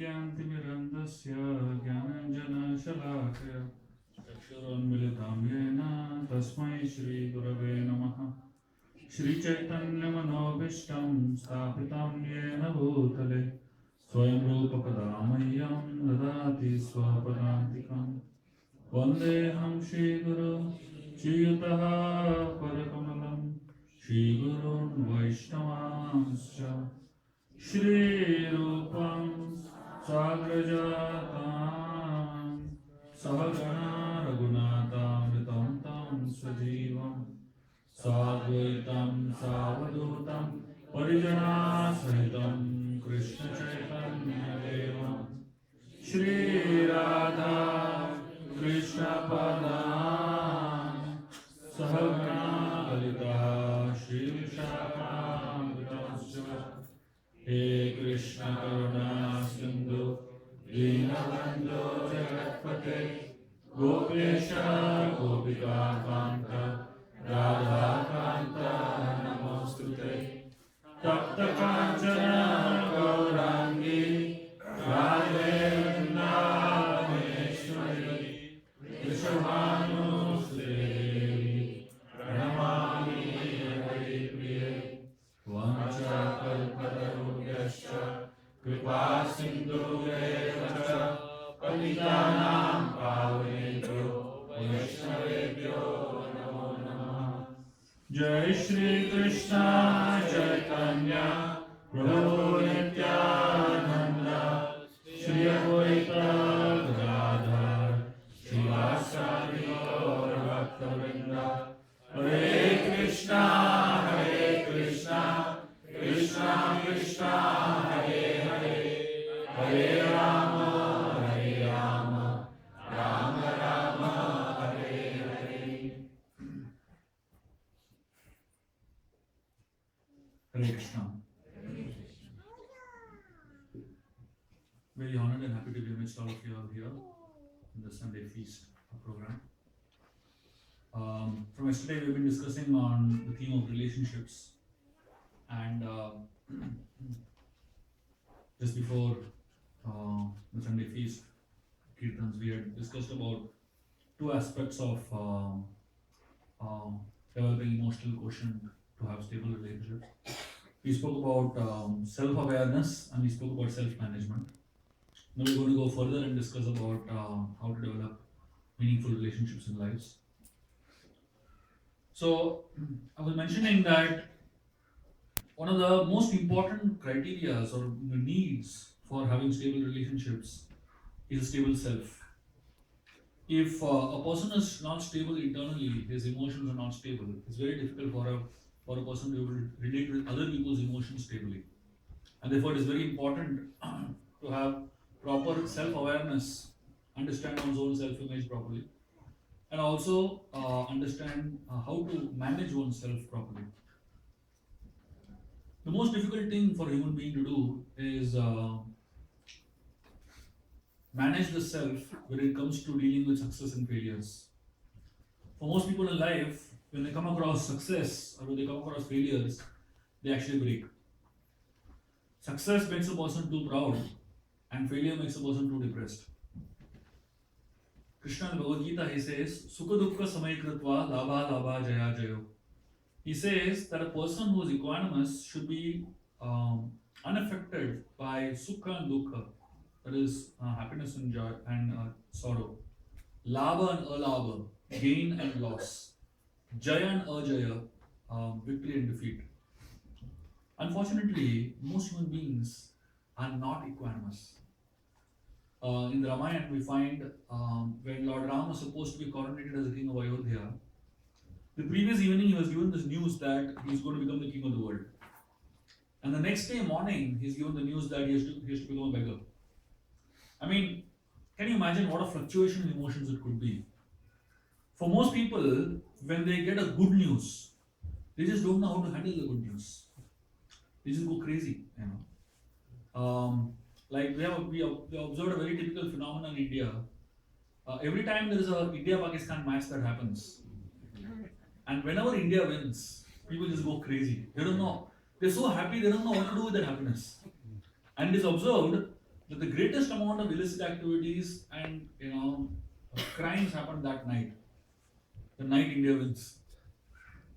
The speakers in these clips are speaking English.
ज्ञानतिमिरन्दस्य ज्ञानाञ्जनशलाकया चक्षुरुन्मिलितं येन तस्मै श्रीगुरवे नमः। श्रीचैतन्यमनोभीष्टं स्थापितं येन भूतले स्वयं रूपकदा मह्यं ददाति स्वपदान्तिकं। वन्देऽहं श्रीगुरो श्रीयुतः परकमलं श्रीगुरोन् वैष्णवांश्च श्रीरूपं साग्रजातां सहगणा रघुनाथामृतं तं सजीवं साद्वैतं सावधूतं परिजनासहितं कृष्णचैतन्यदेवं श्रीराधा गोपेश गोपिकान्त राधाकान्त नमोस्तुते तप्तकाञ्चन गौराङ्गी राधे वृन्दावनेश्वरी वृषभानुसुते प्रणमामि हरिप्रिये वाञ्छाकल्पतरुभ्यश्च कृपा सिन्धुभ्येव च पतितानां पावनेभ्यो वैष्णवेभ्यो नमो नमः। जय श्री कृष्ण चैतन्य प्रभु नित्यानंद श्री अद्वैत गदाधर श्रीवासादि गौर भक्तवृंद हरे Krishna Krishna Krishna Hare Hare Hare Ram Ram Ram Hare Hare. Hare Krishna. Very honored and happy to be amidst all of you all here in the Sunday feast program. From yesterday, we've been discussing on the theme of relationships, and just before the Sunday feast kirtans, we had discussed about two aspects of developing emotional quotient to have stable relationships. We spoke about self-awareness and we spoke about self-management. Now we're going to go further and discuss about how to develop meaningful relationships in lives. So I was mentioning that one of the most important criteria or needs for having stable relationships is a stable self. If a person is not stable internally, his emotions are not stable, it's very difficult for a person to be able to relate with other people's emotions stably. And therefore, it is very important to have proper self-awareness, understand one's own self-image properly, and also understand how to manage oneself properly. The most difficult thing for a human being to do is manage the self when it comes to dealing with success and failures. For most people in life, when they come across success or when they come across failures, they actually break. Success makes a person too proud and failure makes a person too depressed. Krishna in Bhagavad Gita, he says, Sukha dukkha samay kritva labha labha jaya jayo. He says that a person who is equanimous should be unaffected by sukha and dukkha, that is happiness and joy and sorrow, labha and alabha, gain and loss, jaya and ajaya, victory and defeat. Unfortunately, most human beings are not equanimous. In the Ramayana, we find when Lord Ram was supposed to be coronated as the king of Ayodhya, the previous evening he was given this news that he's going to become the king of the world. And the next day morning, he's given the news that he has to become a beggar. I mean, can you imagine what a fluctuation in emotions it could be? For most people, when they get a good news, they just don't know how to handle the good news. They just go crazy, you know. Like we observed a very typical phenomenon in India. Every time there is a India-Pakistan match that happens, and whenever India wins, people just go crazy. They don't know. They're so happy, they don't know what to do with their happiness. And it is observed that the greatest amount of illicit activities and crimes happen that night. The night India wins.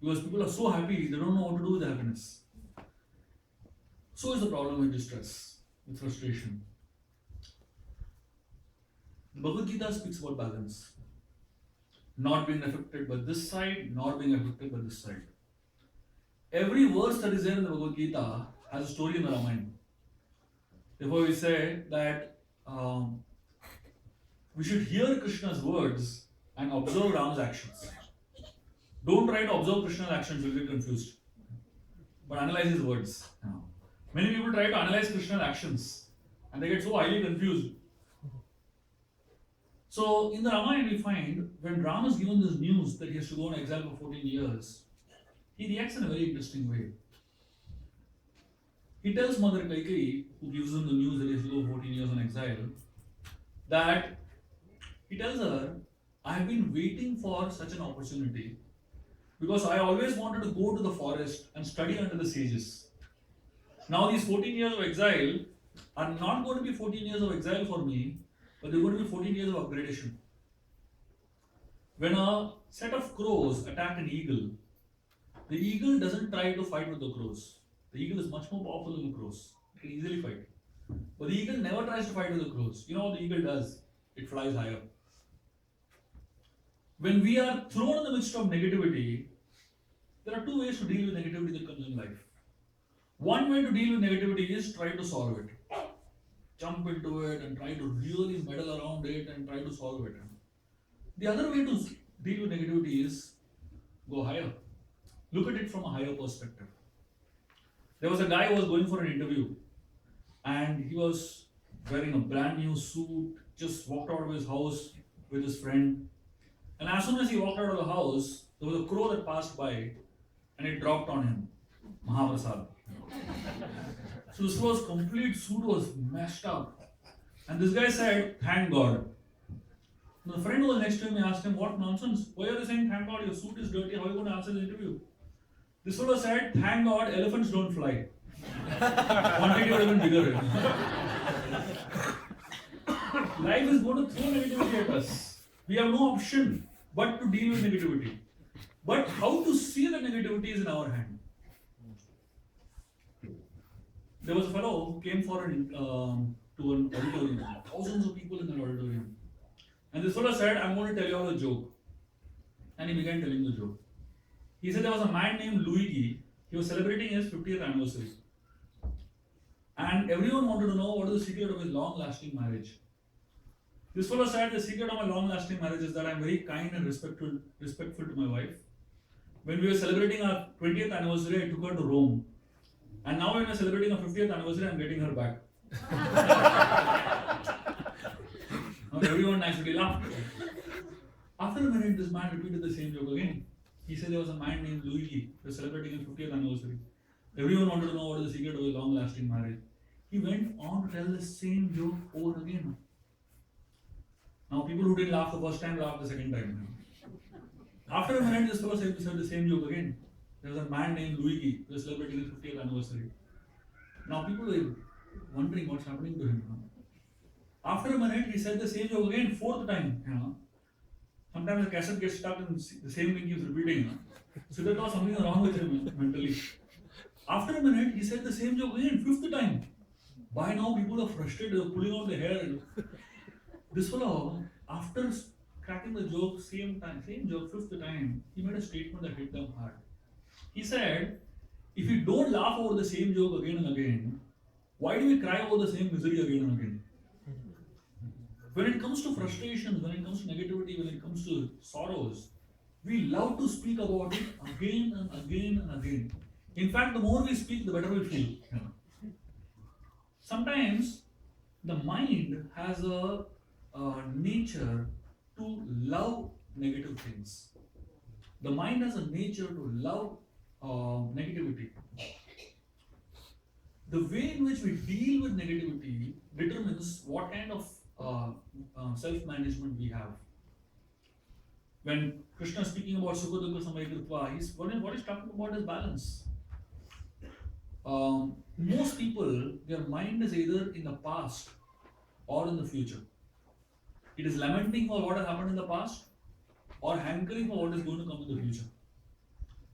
Because people are so happy, they don't know what to do with their happiness. So is the problem with distress, with frustration. The Bhagavad Gita speaks about balance. Not being affected by this side, nor being affected by this side. Every verse that is there in the Bhagavad Gita has a story in the Ramayana. Therefore, we say that we should hear Krishna's words and observe Rama's actions. Don't try to observe Krishna's actions, you'll get confused. But analyze his words. Many people try to analyze Krishna's actions and they get so highly confused. So, in the Ramayana, we find when Rama is given this news that he has to go on exile for 14 years, he reacts in a very interesting way. He tells Mother Kaikeyi, who gives him the news that he has to go 14 years on exile, that he tells her I've been waiting for such an opportunity because I always wanted to go to the forest and study under the sages. Now, these 14 years of exile are not going to be 14 years of exile for me, but they're going to be 14 years of upgradation. When a set of crows attack an eagle, the eagle doesn't try to fight with the crows. The eagle is much more powerful than the crows. It can easily fight. But the eagle never tries to fight with the crows. You know what the eagle does? It flies higher. When we are thrown in the midst of negativity, there are two ways to deal with negativity that comes in life. One way to deal with negativity is try to solve it. Jump into it and try to really meddle around it and try to solve it. The other way to deal with negativity is go higher. Look at it from a higher perspective. There was a guy who was going for an interview and he was wearing a brand new suit, just walked out of his house with his friend. And as soon as he walked out of the house, there was a crow that passed by and it dropped on him. Mahaprasad. So this was complete suit was messed up. And this guy said, "Thank God." The friend who was next to him asked him, "What nonsense? Why are you saying thank God? Your suit is dirty. How are you going to answer the interview?" This fellow said, "Thank God elephants don't fly." Quantity would have been bigger. Life is going to throw negativity at us. We have no option but to deal with negativity. But how to see the negativity is in our hand. There was a fellow who came for to an auditorium, thousands of people in an auditorium. And this fellow said, "I'm going to tell you all a joke." And he began telling the joke. He said there was a man named Luigi. He was celebrating his 50th anniversary. And everyone wanted to know what is the secret of his long-lasting marriage. This fellow said, "The secret of my long-lasting marriage is that I'm very kind and respectful to my wife. When we were celebrating our 20th anniversary, I took her to Rome. And now when we're celebrating our 50th anniversary, I'm getting her back." Now everyone naturally laughed. After a minute, this man repeated the same joke again. He said there was a man named Luigi who was celebrating his 50th anniversary. Everyone wanted to know what is the secret of his long-lasting marriage. He went on to tell the same joke over again. Now people who didn't laugh the first time laughed the second time. After a minute, this fellow said the same joke again. There was a man named Luigi who was celebrating his 50th anniversary. Now people were wondering what's happening to him. After a minute, he said the same joke again, fourth time. Sometimes the cassette gets stuck and the same thing keeps repeating. So there was something wrong with him mentally. After a minute, he said the same joke again, fifth time. By now, people are frustrated, they're pulling out their hair. This fellow, after cracking the joke, same joke, fifth time, he made a statement that hit them hard. He said, "If we don't laugh over the same joke again and again, why do we cry over the same misery again and again?" When it comes to frustrations, when it comes to negativity, when it comes to sorrows, we love to speak about it again and again and again. In fact, the more we speak, the better we feel. Sometimes the mind has a nature to love negative things. The mind has a nature to love negativity. The way in which we deal with negativity determines what kind of self-management we have. When Krishna is speaking about Sukha Dukkha Samayakritva, what he's talking about is balance. Most people, their mind is either in the past or in the future. It is lamenting for what has happened in the past or hankering for what is going to come in the future.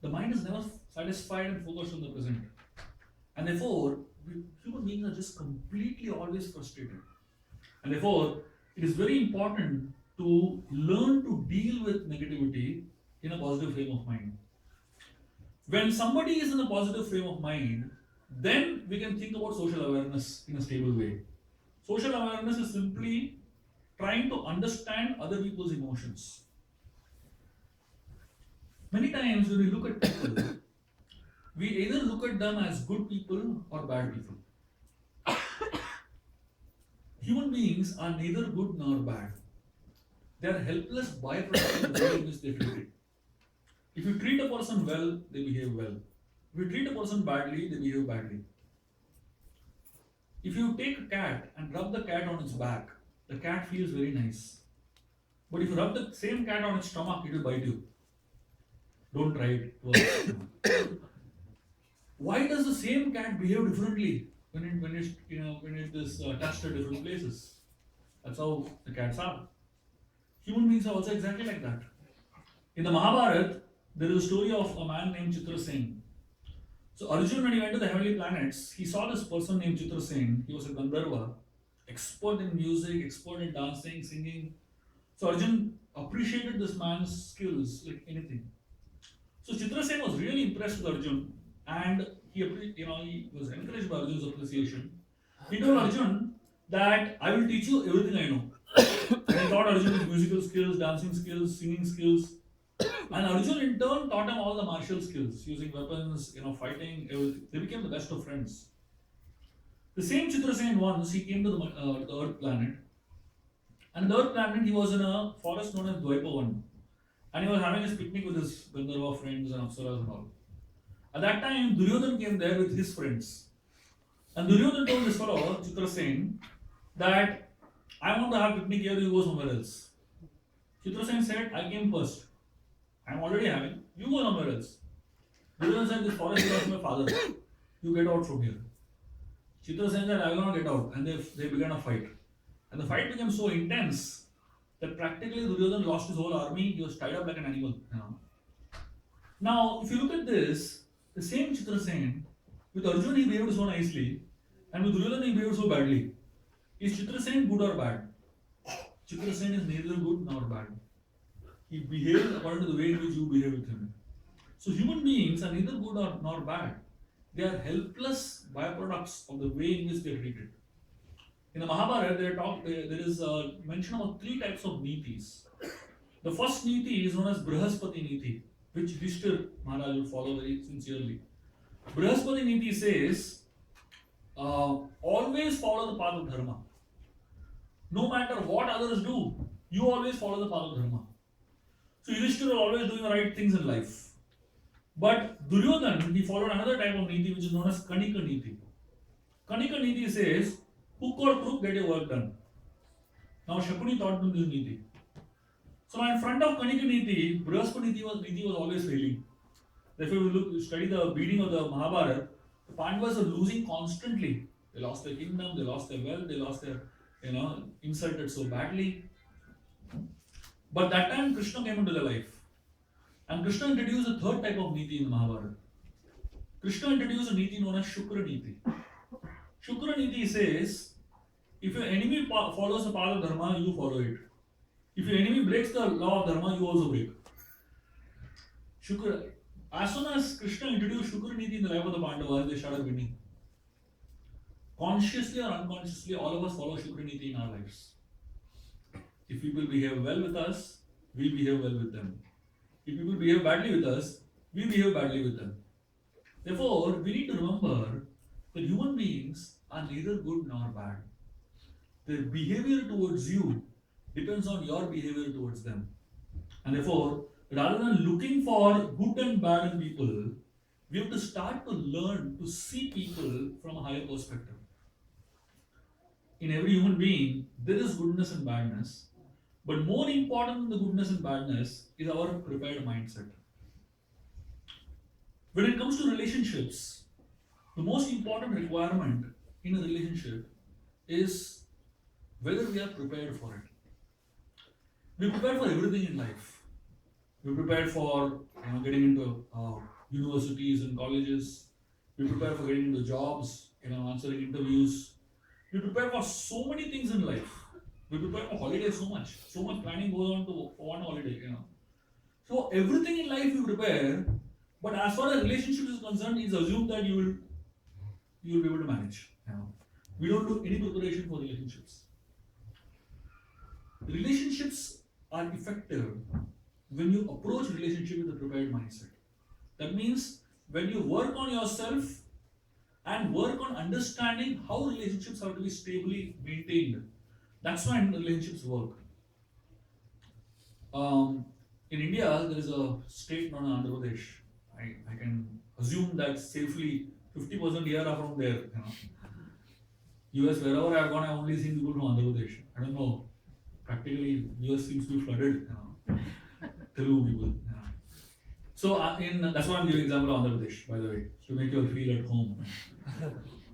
The mind is never satisfied and focused on the present. And therefore, human beings are just completely always frustrated. And therefore, it is very important to learn to deal with negativity in a positive frame of mind. When somebody is in a positive frame of mind, then we can think about social awareness in a stable way. Social awareness is simply trying to understand other people's emotions. Many times when we look at people, we either look at them as good people or bad people. Human beings are neither good nor bad. They are helpless byproducts of the way in which they are treated. If you treat a person well, they behave well. If you treat a person badly, they behave badly. If you take a cat and rub the cat on its back, the cat feels very nice. But if you rub the same cat on its stomach, it will bite you. Don't try it. Why does the same cat behave differently when it is touched at different places? That's how the cats are. Human beings are also exactly like that. In the Mahabharata, there is a story of a man named Chitrasen. So Arjun, when he went to the heavenly planets, he saw this person named Chitrasen. He was a Gandharva, expert in music, expert in dancing, singing. So Arjun appreciated this man's skills like anything. So Chitrasen was really impressed with Arjun, and he was encouraged by Arjun's appreciation. He told Arjun that I will teach you everything I know. And he taught Arjun his musical skills, dancing skills, singing skills. And Arjun in turn taught him all the martial skills, using weapons, fighting, everything. They became the best of friends. The same Chitrasen once he came to the Earth planet, and the Earth planet he was in a forest known as Dvaipavan, and he was having his picnic with his Gandharva friends and Apsaras and all. At that time, Duryodhan came there with his friends, and Duryodhan told this fellow Chitrasen that I want to have picnic here, you go somewhere else. Chitrasen said, I came first. I am already having. You go somewhere else. Duryodhan said, this forest belongs to my father. You get out from here. Chitrasen said, I will not get out. And they began a fight. And the fight became so intense that practically Duryodhan lost his whole army. He was tied up like an animal. Now, if you look at this, the same Chitrasen, with Arjun he behaved so nicely, and with Duryodhan he behaved so badly. Is Chitrasen good or bad? Chitrasen is neither good nor bad. He behaves according to the way in which you behave with him. So human beings are neither good nor bad. They are helpless byproducts of the way in which they are treated. In the Mahabharata, there is a mention of 3 types of nitis. The first niti is known as Brihaspati niti, which Yudhishthir Maharaj will follow very sincerely. Brihaspati niti says, always follow the path of dharma. No matter what others do, you always follow the path of dharma. So Yudhishthira was always doing the right things in life. But Duryodhan, he followed another type of niti which is known as Kanika niti. Kanika niti says, hook or crook, get your work done. Now Shakuni taught him this niti. So in front of Kanika niti, Brihaspati niti was always failing. Therefore, if you study the beating of the Mahabharata, the Pandavas are losing constantly. They lost their kingdom, they lost their wealth, they lost their, insulted so badly. But that time Krishna came into their life. And Krishna introduced a 3rd type of niti in the Mahabharata. Krishna introduced a niti known as Shukra niti. Shukra niti says, if your enemy follows the path of dharma, you follow it. If your enemy breaks the law of dharma, you also break. Shukra. As soon as Krishna introduced Shukra niti in the life of the Pandavas, they started winning. Consciously or unconsciously, all of us follow Shukra niti in our lives. If people behave well with us, we behave well with them. If people behave badly with us, we behave badly with them. Therefore, we need to remember that human beings are neither good nor bad. Their behavior towards you depends on your behavior towards them. And therefore, rather than looking for good and bad in people, we have to start to learn to see people from a higher perspective. In every human being, there is goodness and badness. But more important than the goodness and badness is our prepared mindset. When it comes to relationships, the most important requirement in a relationship is whether we are prepared for it. We prepare for everything in life. We prepare for getting into universities and colleges. We prepare for getting into jobs, answering interviews. We prepare for so many things in life. We prepare for holidays so much. So much planning goes on for one holiday, So everything in life we prepare, but as far as relationships is concerned, it's assumed that you will be able to manage. We don't do any preparation for relationships. Relationships are effective when you approach relationship with a prepared mindset. That means when you work on yourself and work on understanding how relationships have to be stably maintained, that's when relationships work. In India, there is a state known as Andhra Pradesh. I can assume that safely 50% here are from there. US, wherever I have gone, I have only seen people from Andhra Pradesh. I don't know Practically, US seems to be flooded. Telugu people. So that's why I'm giving example of Andhra Pradesh, by the way, to make you feel at home.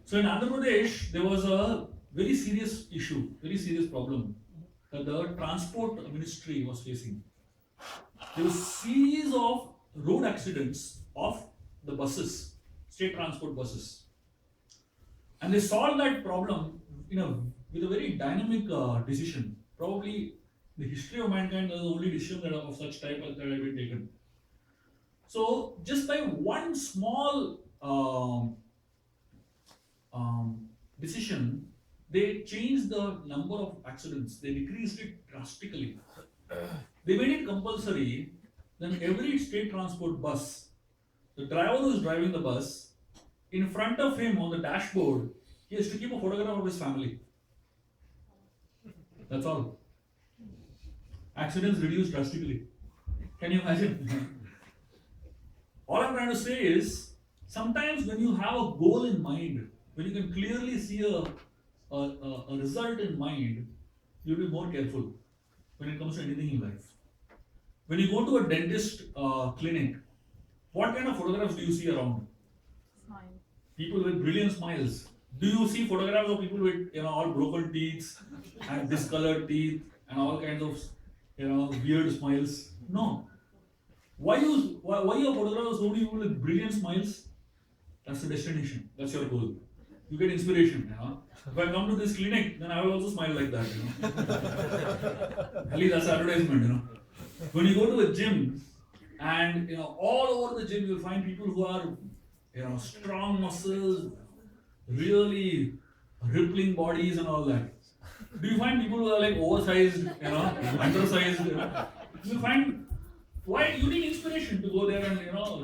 So in Andhra Pradesh, there was a very serious issue, very serious problem that the transport ministry was facing. There was a series of road accidents of the buses, state transport buses, and they solved that problem with a very dynamic decision. Probably the history of mankind is the only decision that of such type that have been taken. So just by one small decision, they changed the number of accidents. They decreased it drastically. They made it compulsory. Then every state transport bus, the driver who is driving the bus, in front of him on the dashboard, he has to keep a photograph of his family. That's all. Accidents reduced drastically. Can you imagine? All I'm trying to say is, sometimes when you have a goal in mind, when you can clearly see a result in mind, you'll be more careful when it comes to anything in life. When you go to a dentist clinic, what kind of photographs do you see around? Smile. People with brilliant smiles. Do you see photographs of people with all broken teeth and discolored teeth and all kinds of weird smiles? No. Why you photograph so many people with brilliant smiles? That's the destination. That's your goal. You get inspiration. If I come to this clinic, then I will also smile like that. At least that's advertisement. When you go to a gym, and all over the gym you'll find people who are strong muscles, really rippling bodies and all that. Do you find people who are like oversized, undersized? You find why you need inspiration to go there and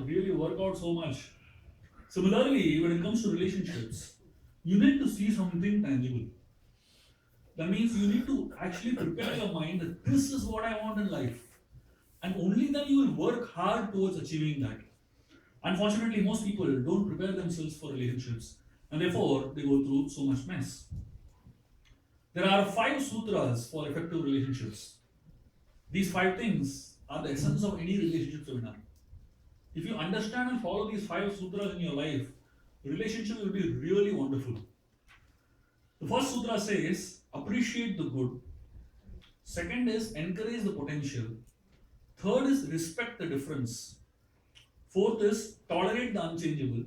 really work out so much. Similarly, when it comes to relationships, you need to see something tangible. That means you need to actually prepare your mind that this is what I want in life. And only then you will work hard towards achieving that. Unfortunately, most people don't prepare themselves for relationships, and therefore they go through so much mess. There are 5 sutras for effective relationships. These 5 things are the essence of any relationship seminar. If you understand and follow these 5 sutras in your life, relationship will be really wonderful. The first sutra says, appreciate the good. Second is, encourage the potential. Third is, respect the difference. Fourth is, tolerate the unchangeable.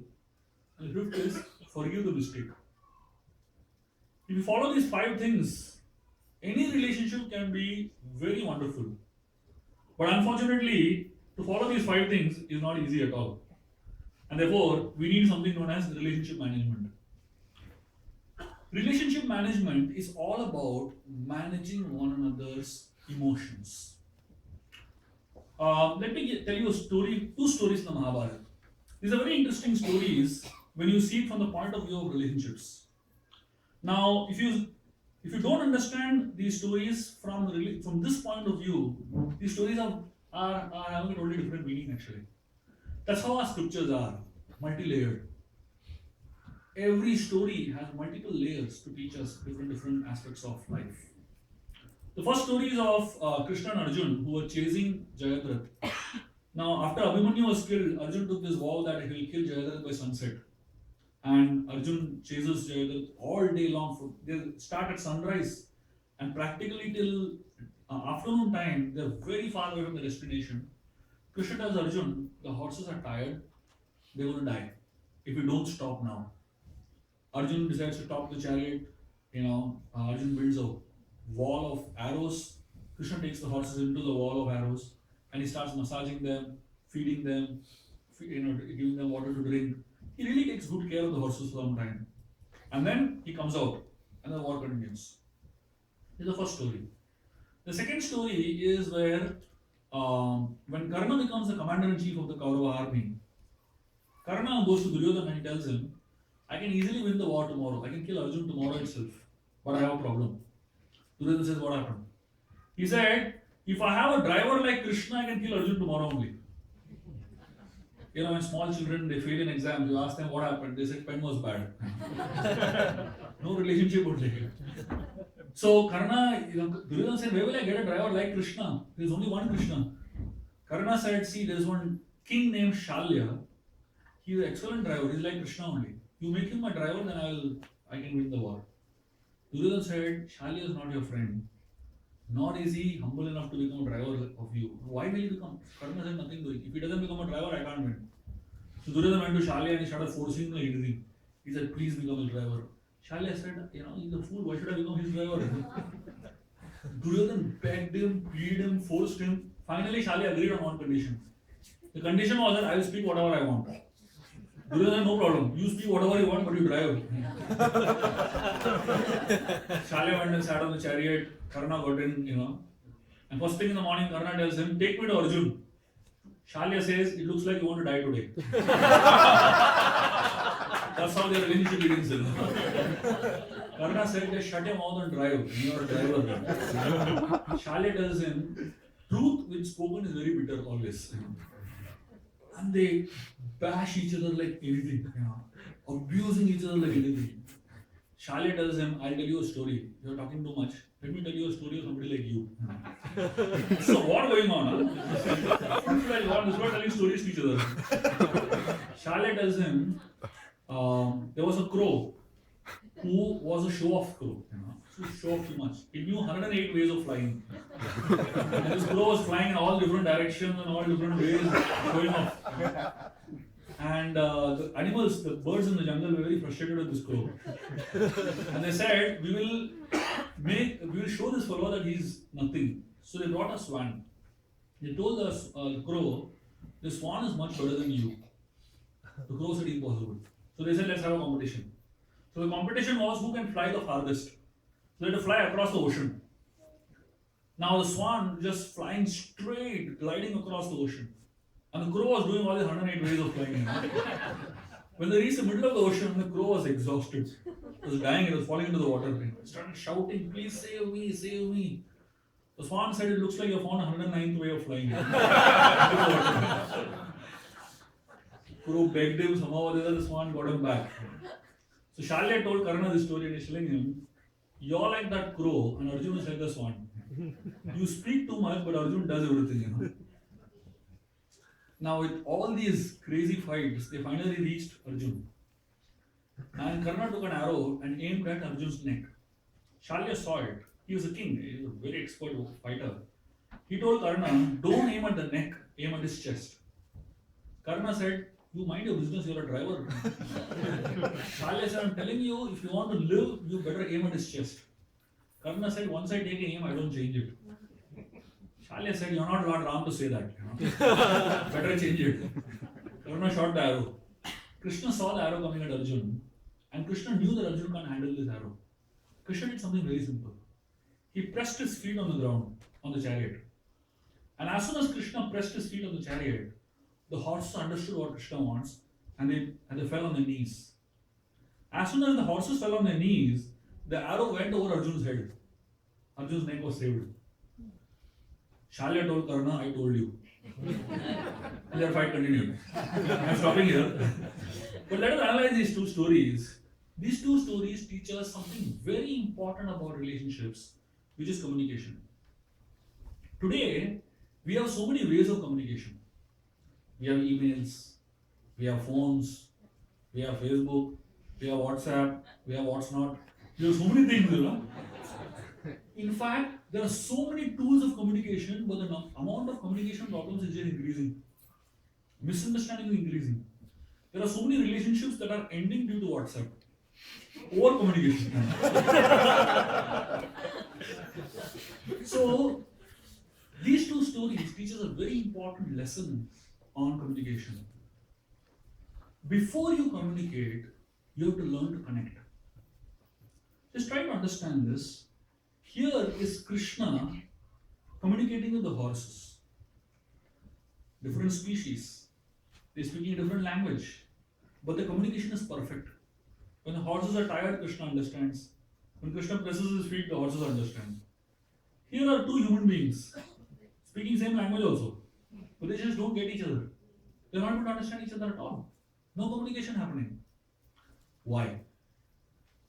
And fifth is, forgive the mistake. If you follow these 5 things, any relationship can be very wonderful. But unfortunately, to follow these 5 things is not easy at all. And therefore, we need something known as relationship management. Relationship management is all about managing one another's emotions. Let me tell you a story, 2 stories from Mahabharata. These are very interesting stories when you see it from the point of view of relationships. Now, if you don't understand these stories from this point of view, these stories are having a totally different meaning actually. That's how our scriptures are, multi-layered. Every story has multiple layers to teach us different aspects of life. The first story is of Krishna and Arjun, who were chasing Jayadratha. Now, after Abhimanyu was killed, Arjun took this vow that he will kill Jayadratha by sunset. And Arjun chases Jayadratha all day long. They start at sunrise, and practically till afternoon time, they're very far away from the destination. Krishna tells Arjun, the horses are tired, they're going to die if you don't stop now. Arjun decides to stop the chariot. Arjun builds a wall of arrows. Krishna takes the horses into the wall of arrows, and he starts massaging them, feeding them, giving them water to drink. He really takes good care of the horses for some time. And then he comes out, and the war continues. This is the first story. The second story is where when Karna becomes the commander-in-chief of the Kaurava army, Karna goes to Duryodhana and he tells him, I can easily win the war tomorrow. I can kill Arjun tomorrow itself. But I have a problem. Duryodhana says, what happened? He said, if I have a driver like Krishna, I can kill Arjun tomorrow only. You know, when small children they fail in exams, you ask them what happened, they said pen was bad. No relationship only. So Karna, Duryodhana said, where will I get a driver like Krishna? There is only one Krishna. Karna said, see, there is one king named Shalya. He is an excellent driver. He is like Krishna only. You make him my driver, then I can win the war. Duryodhana said, Shalya is not your friend. Nor is he humble enough to become a driver of you. Why will he become? Karna said nothing doing. If he doesn't become a driver, I can't win. So Duryodhana went to Shalya and he started forcing him like anything. He said, please become his driver. Shalya said, he's a fool, why should I become his driver? Duryodhana begged him, pleaded him, forced him. Finally, Shalya agreed on one condition. The condition was that I will speak whatever I want. Duryodhana, no problem. You speak whatever you want, but you drive. Shalya went and sat on the chariot. Karna got in, And first thing in the morning, Karna tells him, take me to Arjun. Shalya says, it looks like you want to die today. That's how their relationship begins. Karna said, just shut your mouth and drive. You are a driver. Shalya tells him, truth which spoken is very bitter always. And they bash each other like anything. Abusing each other like anything. Shalya tells him, I'll tell you a story. You're talking too much. Let me tell you a story of somebody like you. So what going on? This is telling stories to each other. Shalya tells him, there was a crow who was a show-off crow. So show off too much. He knew 108 ways of flying. And this crow was flying in all different directions and all different ways, showing off. And the animals, the birds in the jungle were very frustrated with this crow. And they said, we will show this fellow that he's nothing. So they brought a swan. They told the crow, the swan is much better than you. The crow said, impossible. So they said, let's have a competition. So the competition was who can fly the farthest. So they had to fly across the ocean. Now the swan just flying straight, gliding across the ocean. And the crow was doing all these 108 ways of flying. When they reached the middle of the ocean, the crow was exhausted. It was dying, it was falling into the water. It started shouting, please save me, save me. The swan said, it looks like you found 109th way of flying. Crow begged him, somehow or the other, the swan got him back. So Shalya told Karna this story and he's telling him, you're like that crow and Arjun is like the swan. You speak too much, but Arjun does everything, Now with all these crazy fights, they finally reached Arjun. And Karna took an arrow and aimed at Arjun's neck. Shalya saw it. He was a king, he was a very expert fighter. He told Karna, don't aim at the neck, aim at his chest. Karna said, you mind your business, you're a driver. Shalya said, I'm telling you, if you want to live, you better aim at his chest. Karna said, once I take aim, I don't change it. Shalya said, you're not Lord Ram to say that. Better change it. Karna shot the arrow. Krishna saw the arrow coming at Arjun, and Krishna knew that Arjun can't handle this arrow. Krishna did something very simple. He pressed his feet on the ground, on the chariot. And as soon as Krishna pressed his feet on the chariot, the horses understood what Krishna wants, and they fell on their knees. As soon as the horses fell on their knees, the arrow went over Arjun's head. Arjun's neck was saved. Shalya told Karna, I told you. And their fight continued. I'm stopping here. But let us analyze these two stories. These two stories teach us something very important about relationships, which is communication. Today, we have so many ways of communication. We have emails, we have phones, we have Facebook, we have WhatsApp, we have what's not. We have so many things, In fact, there are so many tools of communication, but the amount of communication problems is just increasing. Misunderstanding is increasing. There are so many relationships that are ending due to WhatsApp. Over communication. So, these two stories teach us a very important lesson on communication. Before you communicate, you have to learn to connect. Just try to understand this. Here is Krishna communicating with the horses. Different species. They speak a different language. But the communication is perfect. When the horses are tired, Krishna understands. When Krishna presses his feet, the horses understand. Here are two human beings speaking same language also. But they just don't get each other. They're not able to understand each other at all. No communication happening. Why?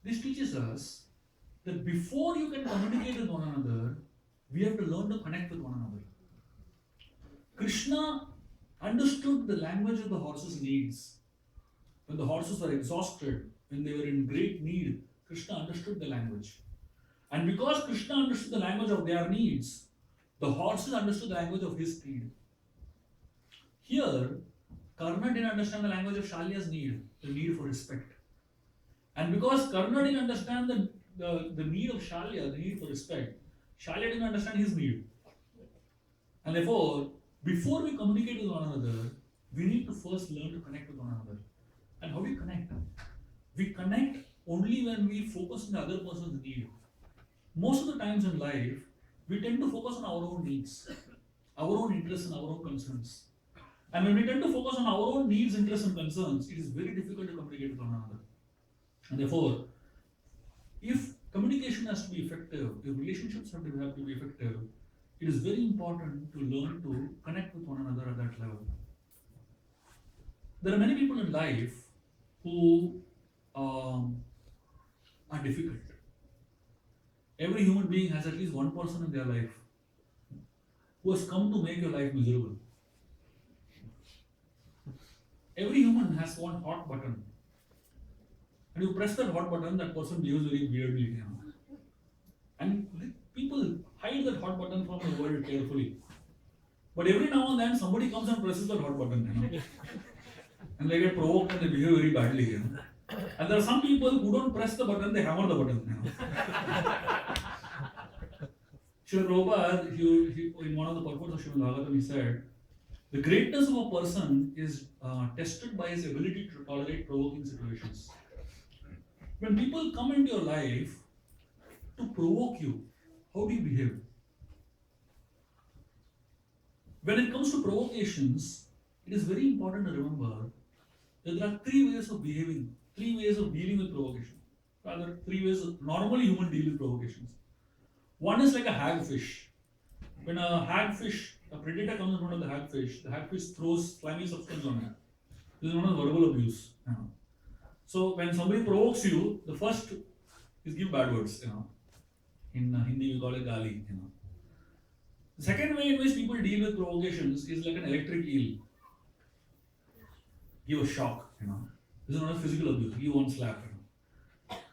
This teaches us that before you can communicate with one another, we have to learn to connect with one another. Krishna understood the language of the horse's needs. When the horses were exhausted, when they were in great need, Krishna understood the language. And because Krishna understood the language of their needs, the horses understood the language of his need. Here, Karna didn't understand the language of Shalya's need, the need for respect. And because Karna didn't understand the need of Shalya, the need for respect, Shalya didn't understand his need. And therefore, before we communicate with one another, we need to first learn to connect with one another. And how do we connect? We connect only when we focus on the other person's need. Most of the times in life, we tend to focus on our own needs, our own interests and our own concerns. And when we tend to focus on our own needs, interests and concerns, it is very difficult to communicate with one another. And therefore, if communication has to be effective, if relationships have to be effective, it is very important to learn to connect with one another at that level. There are many people in life who are difficult. Every human being has at least one person in their life who has come to make your life miserable. Every human has one hot button. And you press that hot button, that person behaves very weirdly. And people hide that hot button from the world carefully. But every now and then somebody comes and presses that hot button. And they get provoked and they behave very badly. And there are some people who don't press the button, they hammer the button. Srila Prabhupada, in one of the purports of Srimad Bhagavatam, he said, the greatness of a person is tested by his ability to tolerate provoking situations. When people come into your life to provoke you, how do you behave? When it comes to provocations, it is very important to remember that there are three ways of behaving, three ways of dealing with provocation. Rather, three ways of normally human deal with provocations. One is like a hagfish. When a predator comes in front of the hagfish throws slimy substance on it. This is known as verbal abuse. So when somebody provokes you, the first is give bad words. In Hindi we call it gali. The second way in which people deal with provocations is like an electric eel. Give a shock. This is known as physical abuse. Give one slap.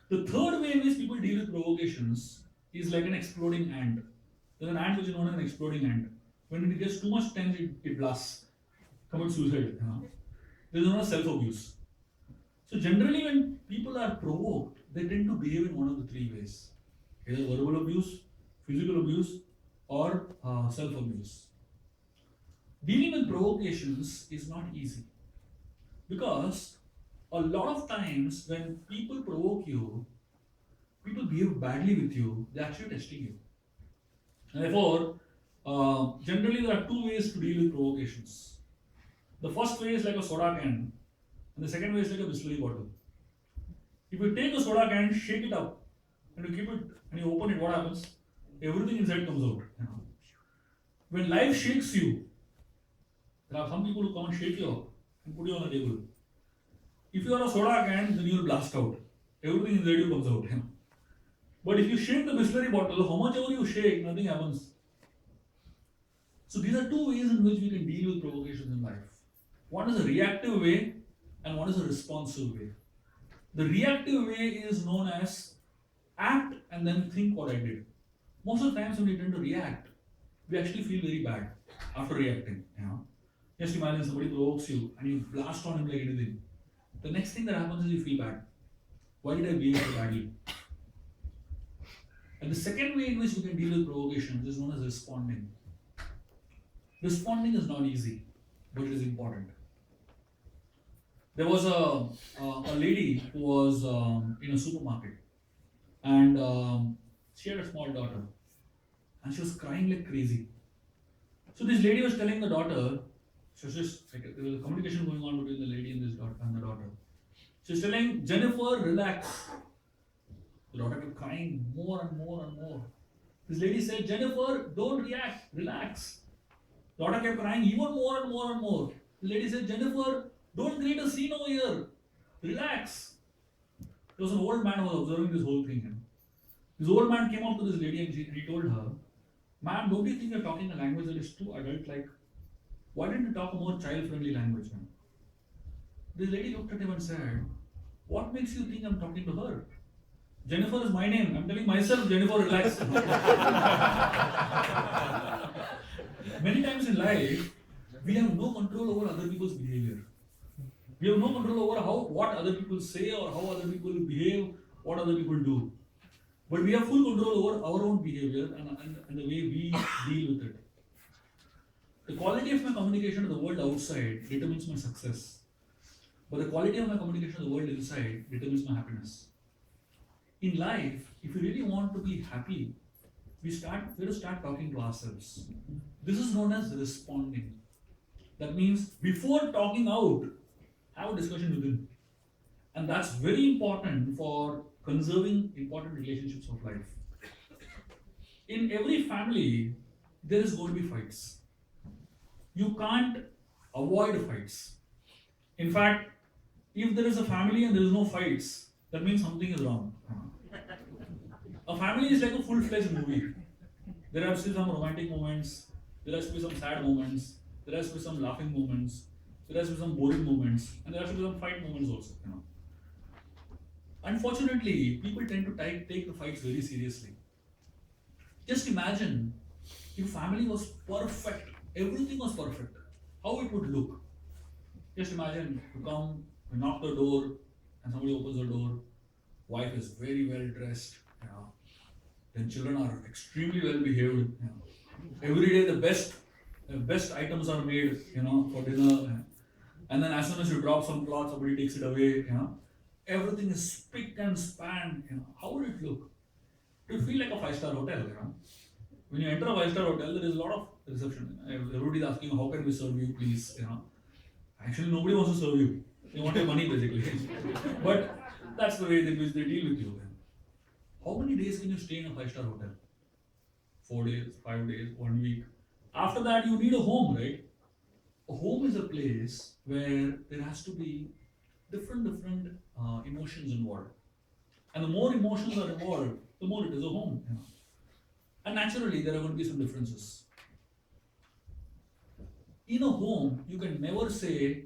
The third way in which people deal with provocations is like an exploding ant. There's an ant which is known as an exploding ant. When it gets too much tension, it blasts, commits suicide. This is known as self-abuse. So generally, when people are provoked, they tend to behave in one of the three ways: either verbal abuse, physical abuse, or self-abuse. Dealing with provocations is not easy because a lot of times when people provoke you, people behave badly with you, they're actually testing you. And therefore, generally there are two ways to deal with provocations. The first way is like a soda can, and the second way is like a Bisleri bottle. If you take a soda can, shake it up, and you keep it, and you open it, what happens? Everything inside comes out. When life shakes you, there are some people who come and shake you up and put you on the table. If you are a soda can, then you will blast out. Everything inside you comes out. But if you shake the Bisleri bottle, how much ever you shake, nothing happens. So these are two ways in which we can deal with provocations in life. One is a reactive way and one is a responsive way. The reactive way is known as act and then think what I did. Most of the times when we tend to react, we actually feel very bad after reacting. Just imagine somebody provokes you and you blast on him like anything. The next thing that happens is you feel bad. Why did I behave so badly? And the second way in which we can deal with provocations is known as responding. Responding is not easy, but it is important. There was a lady who was in a supermarket, and she had a small daughter, and she was crying like crazy. So this lady was telling the daughter, so just like there was a communication going on between the lady and the daughter. She's telling Jennifer, relax. The daughter kept crying more and more and more. This lady said, Jennifer, don't react, relax. The daughter kept crying even more and more and more. The lady said, Jennifer, don't create a scene over here. Relax. There was an old man who was observing this whole thing. This old man came up to this lady and he told her, Ma'am, don't you think you're talking a language that is too adult like? Why didn't you talk a more child friendly language? Ma'am? This lady looked at him and said, what makes you think I'm talking to her? Jennifer is my name. I'm telling myself, Jennifer, relax. Many times in life, we have no control over other people's behavior. We have no control over what other people say or how other people behave, what other people do. But we have full control over our own behavior and the way we deal with it. The quality of my communication to the world outside determines my success. But the quality of my communication to the world inside determines my happiness. In life, if you really want to be happy, we have to start talking to ourselves. This is known as responding. That means before talking out, have a discussion within. And that's very important for conserving important relationships of life. In every family, there is going to be fights. You can't avoid fights. In fact, if there is a family and there is no fights, that means something is wrong. A family is like a full-fledged movie. There has to be some romantic moments, there has to be some sad moments, there has to be some laughing moments, there has to be some boring moments, and there has to be some fight moments also. Unfortunately, people tend to take the fights very seriously. Just imagine if family was perfect, everything was perfect, how it would look. Just imagine you come, you knock the door, and somebody opens the door. Wife is very well dressed. Then children are extremely well behaved. Every day the best items are made, for dinner. And then as soon as you drop some cloth, somebody takes it away. Everything is spick and span. How would it look? It would feel like a five-star hotel. When you enter a five-star hotel, there is a lot of reception. Everybody is asking, how can we serve you, please? Actually, nobody wants to serve you. They want your money, basically. But that's the way in which they deal with you. How many days can you stay in a five-star hotel? 4 days, 5 days, 1 week. After that, you need a home, right? A home is a place where there has to be different emotions involved. And the more emotions are involved, the more it is a home. And naturally, there are going to be some differences. In a home, you can never say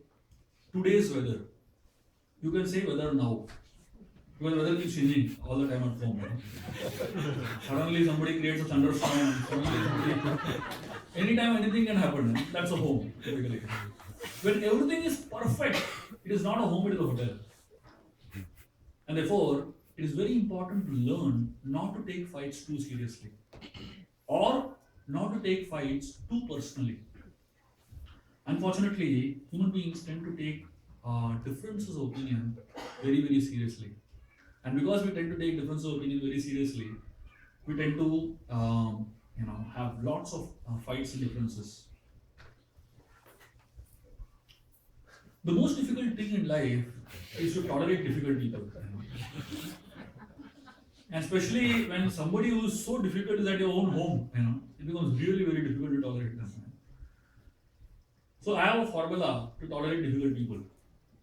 today's weather. You can say weather now. Because weather keeps changing all the time at home. Suddenly somebody creates a thunderstorm. Anytime anything can happen. That's a home, typically. When everything is perfect, it is not a home, it is a hotel. And therefore, it is very important to learn not to take fights too seriously. Or not to take fights too personally. Unfortunately, human beings tend to take differences of opinion very, very seriously. And because we tend to take differences of opinion very seriously, we tend to have lots of fights and differences. The most difficult thing in life is to tolerate difficult people. And especially when somebody who is so difficult is at your own home, it becomes really very difficult to tolerate them. So I have a formula to tolerate difficult people.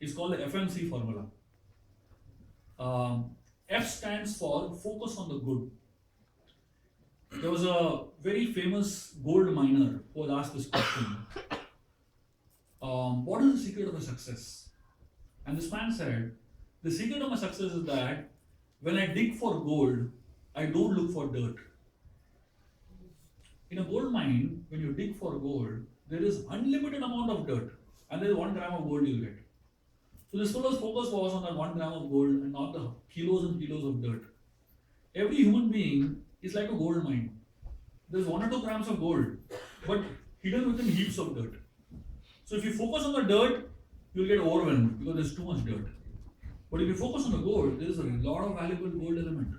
It's called the FMC formula. F stands for focus on the good. There was a very famous gold miner who was asked this question. What is the secret of a success? And this man said, the secret of my success is that when I dig for gold, I don't look for dirt. In a gold mine, when you dig for gold, there is unlimited amount of dirt and there is 1 gram of gold you'll get. So this fellow's focus was on that 1 gram of gold and not the kilos and kilos of dirt. Every human being is like a gold mine. There's 1 or 2 grams of gold, but hidden within heaps of dirt. So if you focus on the dirt, you'll get overwhelmed because there's too much dirt. But if you focus on the gold, there is a lot of valuable gold element.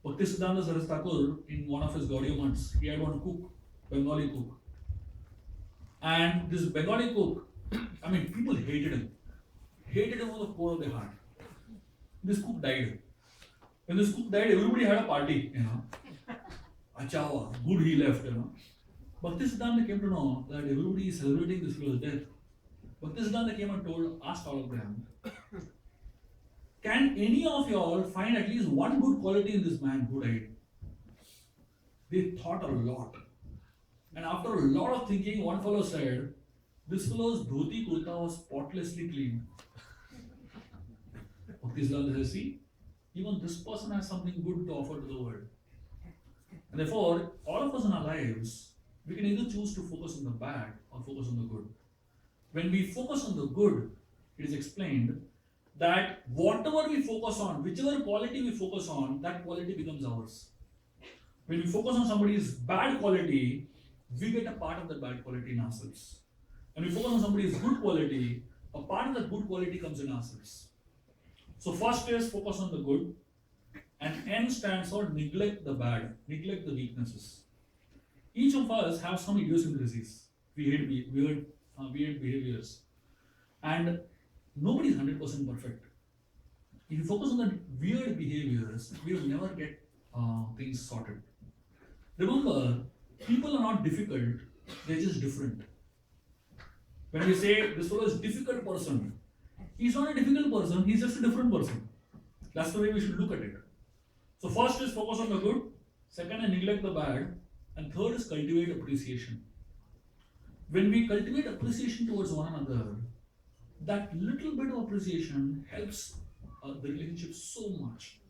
Bhaktisiddhanta Saraswati Thakur, in one of his Gaudiya months, he had one cook, Bengali cook. And this Bengali cook, people hated him. Hated him with the core of their heart. This cook died. When this cook died, everybody had a party, Achawa, good he left, Bhaktisiddhanta came to know that everybody is celebrating this fellow's death. Bhaktisiddhanta came and asked all of them, can any of y'all find at least one good quality in this man who died? They thought a lot. And after a lot of thinking, one fellow said, this fellow's dhoti kurta was spotlessly clean. Bhaktisiddhanta says, see, even this person has something good to offer to the world. And therefore, all of us in our lives, we can either choose to focus on the bad or focus on the good. When we focus on the good, it is explained that whatever we focus on, whichever quality we focus on, that quality becomes ours. When we focus on somebody's bad quality, we get a part of that bad quality in ourselves. When we focus on somebody's good quality, a part of that good quality comes in ourselves. So first is focus on the good, and N stands for neglect the bad, neglect the weaknesses. Each of us have some idiosyncrasies, weird behaviors, and nobody is 100% perfect. If you focus on the weird behaviors, we will never get things sorted. Remember, people are not difficult, they're just different. When we say this fellow is a difficult person, he's not a difficult person, he's just a different person. That's the way we should look at it. So first is focus on the good, second is neglect the bad, and third is cultivate appreciation. When we cultivate appreciation towards one another, that little bit of appreciation helps the relationship so much.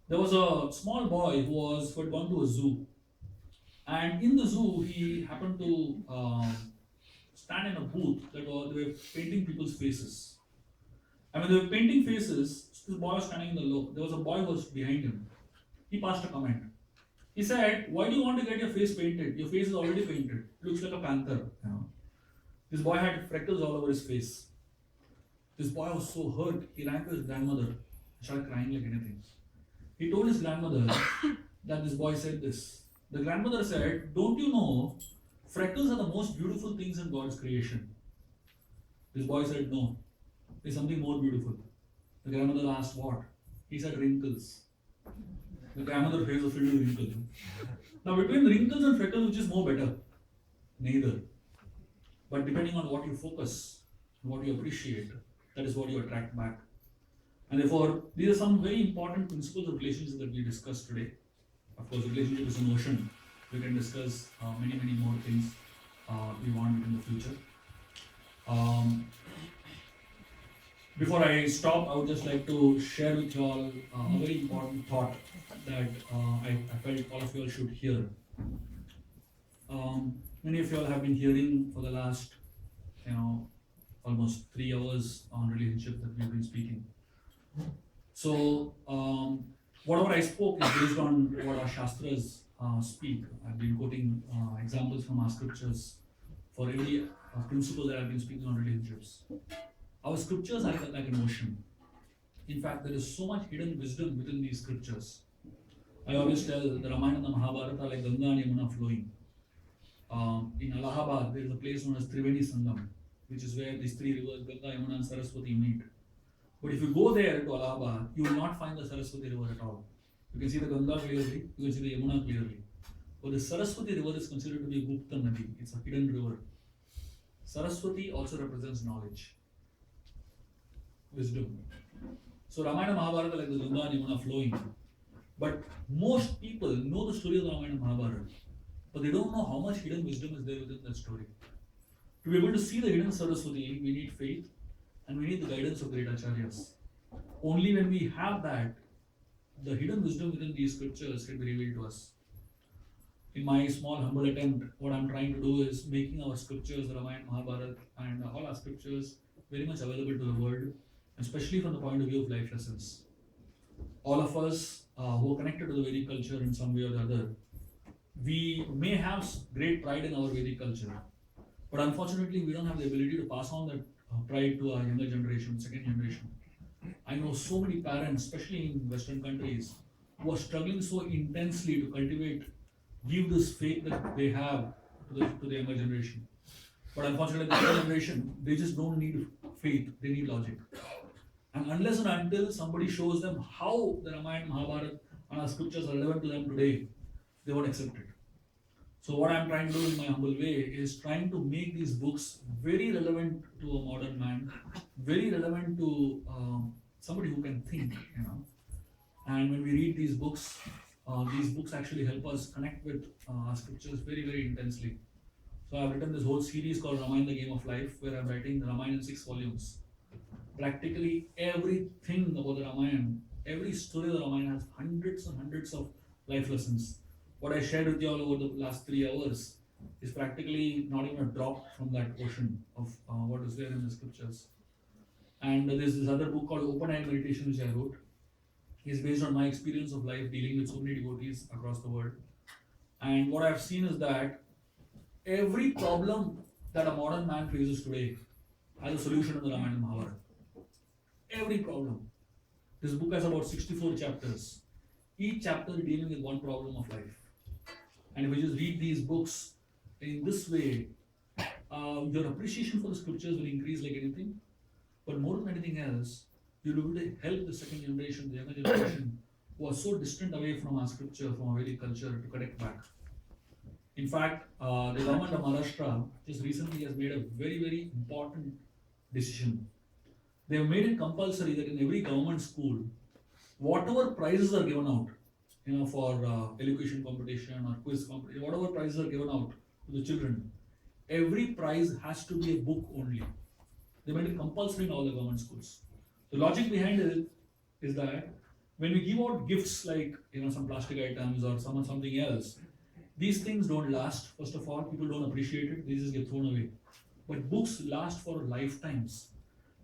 There was a small boy who had gone to a zoo, and in the zoo he happened to stand in a booth that they were painting people's faces. And when they were painting faces, this boy was standing in the low. There was a boy who was behind him. He passed a comment. He said, "Why do you want to get your face painted? Your face is already painted. It looks like a panther." You know. This boy had freckles all over his face. This boy was so hurt, he ran to his grandmother and started crying like anything. He told his grandmother that this boy said this. The grandmother said, "Don't you know, freckles are the most beautiful things in God's creation?" This boy said, "No, there's something more beautiful." The grandmother asked, "What?" He said, "Wrinkles." The grandmother face was filled with wrinkles. Now, between wrinkles and freckles, which is more better? Neither. But depending on what you focus, what you appreciate, that is what you attract back. And therefore, these are some very important principles of relationships that we discussed today. Of course, relationship is an ocean. We can discuss many more things we want in the future. Before I stop, I would just like to share with you all a very important thought that I felt all of you all should hear. Many of you all have been hearing for the last, almost 3 hours on relationship that we've been speaking. So, whatever I spoke is based on what our Shastras speak. I've been quoting examples from our scriptures for every principle that I've been speaking on relationships. Our scriptures are like an ocean. In fact, there is so much hidden wisdom within these scriptures. I always tell the Ramayana and the Mahabharata are like Ganga and Yamuna flowing. In Allahabad, there is a place known as Triveni Sangam, which is where these three rivers, Ganga, Yamuna and Saraswati, meet. But if you go there to Allahabad, you will not find the Saraswati river at all. You can see the Ganga clearly, you can see the Yamuna clearly. But the Saraswati river is considered to be Gupta Nadi. It's a hidden river. Saraswati also represents knowledge, wisdom. So Ramayana Mahabharata like the Ganga and Yamuna flowing. But most people know the story of the Ramayana Mahabharata, but they don't know how much hidden wisdom is there within that story. To be able to see the hidden Saraswati, we need faith and we need the guidance of great acharyas. Only when we have that, the hidden wisdom within these scriptures can be revealed to us. In my small humble attempt, what I'm trying to do is making our scriptures, the Ramayana, Mahabharata, and all our scriptures very much available to the world, especially from the point of view of life lessons. All of us who are connected to the Vedic culture in some way or the other, we may have great pride in our Vedic culture, but unfortunately we don't have the ability to pass on that pride to our younger generation, second generation. I know so many parents, especially in Western countries, who are struggling so intensely to give this faith that they have to the younger generation. But unfortunately, the younger generation, they just don't need faith, they need logic. And unless and until somebody shows them how the Ramayana, Mahabharata, and our scriptures are relevant to them today, they won't accept it. So what I'm trying to do in my humble way is trying to make these books very relevant to a modern man, very relevant to somebody who can think, And when we read these books actually help us connect with our scriptures very, very intensely. So I've written this whole series called Ramayana, the Game of Life, where I'm writing the Ramayana in 6 volumes. Practically everything about the Ramayana, every story of the Ramayana has hundreds and hundreds of life lessons. What I shared with you all over the last 3 hours is practically not even a drop from that ocean of what is there in the scriptures. And there's this other book called Open-Eyed Meditation, which I wrote. It's based on my experience of life dealing with so many devotees across the world. And what I've seen is that every problem that a modern man faces today has a solution in the Ramayana and Mahabharata. Every problem. This book has about 64 chapters. Each chapter is dealing with one problem of life. And if you just read these books in this way, your appreciation for the scriptures will increase like anything. But more than anything else, you'll be able to help the second generation, the younger generation, who are so distant away from our scripture, from our Vedic culture, to connect back. In fact, the government of Maharashtra just recently has made a very, very important decision. They have made it compulsory that in every government school, whatever prizes are given out, for elocution competition or quiz competition, whatever prizes are given out to the children, every prize has to be a book only. They made it compulsory in all the government schools. The logic behind it is that when we give out gifts like some plastic items or something else, these things don't last. First of all, people don't appreciate it; they just get thrown away. But books last for lifetimes.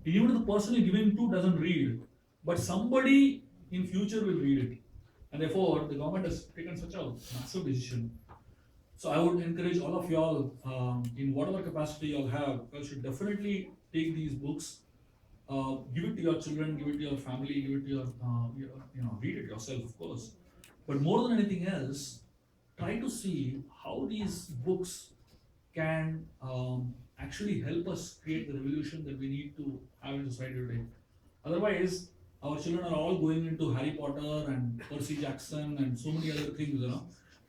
Even if the person you're giving to doesn't read, but somebody in future will read it, and therefore the government has taken such a massive decision. So I would encourage all of y'all, in whatever capacity y'all have, you should definitely take these books, give it to your children, give it to your family, give it to your read it yourself, of course. But more than anything else, try to see how these books can actually help us create the revolution that we need to have in society today. Otherwise, our children are all going into Harry Potter and Percy Jackson and so many other things,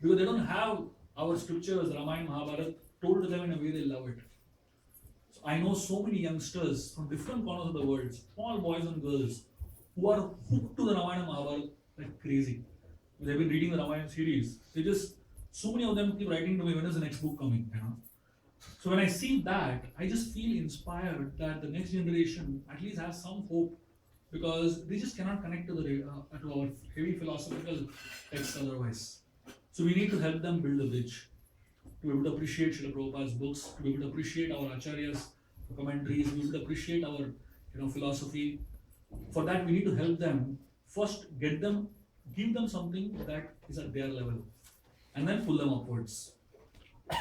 because they don't have our scriptures, Ramayana, Mahabharata, told to them in a way they love it. So I know so many youngsters from different corners of the world, small boys and girls, who are hooked to the Ramayana, Mahabharata like crazy. They've been reading the Ramayana series. So many of them keep writing to me, when is the next book coming, So when I see that, I just feel inspired that the next generation at least has some hope, because they just cannot connect to to our heavy philosophical texts otherwise. So we need to help them build a bridge to be able to appreciate Srila Prabhupada's books, to be able to appreciate our acharyas, commentaries, to be able to appreciate our philosophy. For that, we need to help them first, give them something that is at their level, and then pull them upwards.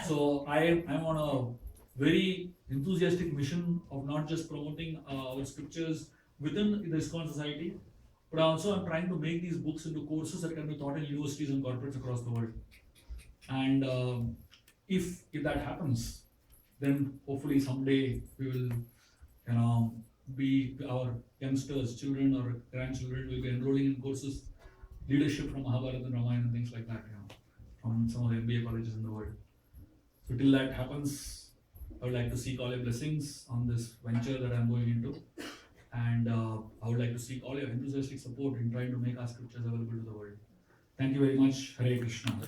So I'm on a very enthusiastic mission of not just promoting our scriptures within the ISKCON society, but also I'm trying to make these books into courses that can be taught in universities and corporates across the world. And if that happens, then hopefully someday we will, be our youngsters, children or grandchildren will be enrolling in courses, leadership from Mahabharata and Ramayana and things like that, from some of the MBA colleges in the world. So till that happens, I would like to seek all your blessings on this venture that I'm going into. And I would like to seek all your enthusiastic support in trying to make our scriptures available to the world. Thank you very much. Hare Krishna.